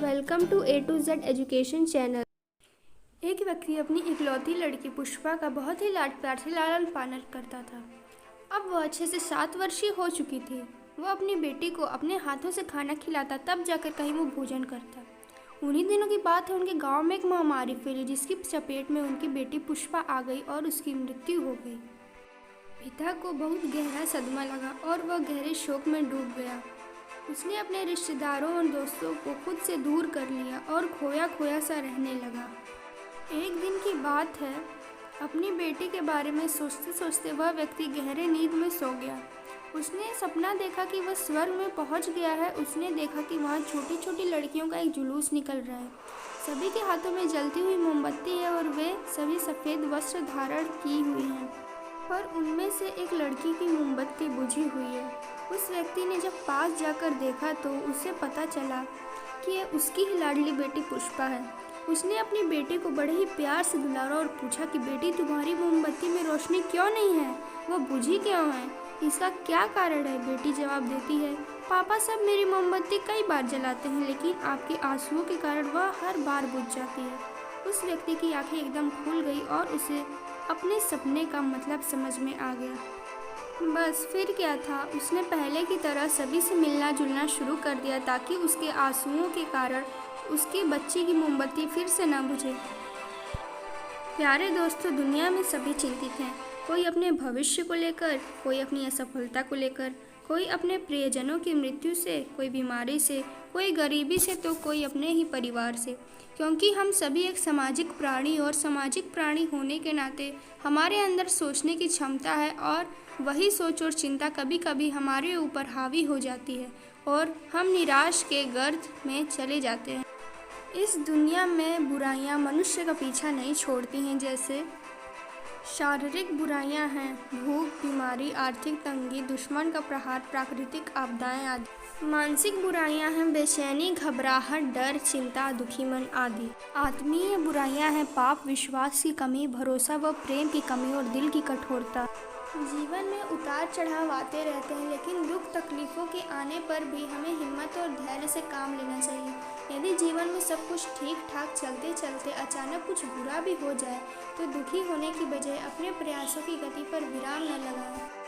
Welcome to A to Z education channel. एक व्यक्ति अपनी इकलौती लड़की पुष्पा का बहुत ही लाड प्यार से लालन पालन करता था। अब वह 6 से 7 वर्षीय हो चुकी थी। वह अपनी बेटी को अपने हाथों से खाना खिलाता, तब जाकर कहीं वो भोजन करता। उन्हीं दिनों की बात है, उनके गांव में एक महामारी फैली जिसकी चपेट में उनकी बेटी पुष्पा आ गई और उसकी मृत्यु हो गई। पिता को बहुत गहरा सदमा लगा और वह गहरे शोक में डूब गया। उसने अपने रिश्तेदारों और दोस्तों को खुद से दूर कर लिया और खोया खोया सा रहने लगा। एक दिन की बात है, अपनी बेटी के बारे में सोचते सोचते वह व्यक्ति गहरे नींद में सो गया। उसने सपना देखा कि वह स्वर्ग में पहुंच गया है। उसने देखा कि वहाँ छोटी छोटी लड़कियों का एक जुलूस निकल रहा है। सभी के हाथों में जलती हुई मोमबत्ती है और वे सभी सफ़ेद वस्त्र धारण की हुई हैं, पर उनमें से एक लड़की की मोमबत्ती बुझी हुई है। उस व्यक्ति ने जब पास जाकर देखा तो उसे पता चला कि यह उसकी ही लाडली बेटी पुष्पा है। उसने अपनी बेटी को बड़े ही प्यार से दुलारा और पूछा कि बेटी, तुम्हारी मोमबत्ती में रोशनी क्यों नहीं है? वह बुझी क्यों है? इसका क्या कारण है? बेटी जवाब देती है, पापा सब मेरी मोमबत्ती कई बार जलाते हैं, लेकिन आपके आंसुओं के कारण वह हर बार बुझ जाती है। उस व्यक्ति की आंखें एकदम खुल गई और उसे अपने सपने का मतलब समझ में आ गया। बस फिर क्या था, उसने पहले की तरह सभी से मिलना जुलना शुरू कर दिया ताकि उसके आंसुओं के कारण उसकी बच्ची की मोमबत्ती फिर से न बुझे। प्यारे दोस्तों, दुनिया में सभी चिंतित हैं। कोई अपने भविष्य को लेकर, कोई अपनी असफलता को लेकर, कोई अपने प्रियजनों की मृत्यु से, कोई बीमारी से, कोई गरीबी से, तो कोई अपने ही परिवार से। क्योंकि हम सभी एक सामाजिक प्राणी और सामाजिक प्राणी होने के नाते हमारे अंदर सोचने की क्षमता है और वही सोच और चिंता कभी कभी हमारे ऊपर हावी हो जाती है और हम निराश के गर्त में चले जाते हैं। इस दुनिया में बुराइयां मनुष्य का पीछा नहीं छोड़ती हैं, जैसे शारीरिक बुराइयां हैं, भूख, बीमारी, आर्थिक तंगी, दुश्मन का प्रहार, प्राकृतिक आपदाएं आदि। मानसिक बुराइयां हैं, बेचैनी, घबराहट, डर, चिंता, दुखी मन आदि। आत्मीय बुराइयां हैं, पाप, विश्वास की कमी, भरोसा व प्रेम की कमी और दिल की कठोरता। जीवन में उतार चढ़ाव आते रहते हैं, लेकिन दुख तकलीफ़ों के आने पर भी हमें हिम्मत और धैर्य से काम लेना चाहिए। यदि जीवन में सब कुछ ठीक ठाक चलते चलते अचानक कुछ बुरा भी हो जाए तो दुखी होने की बजाय अपने प्रयासों की गति पर विराम न लगाएं।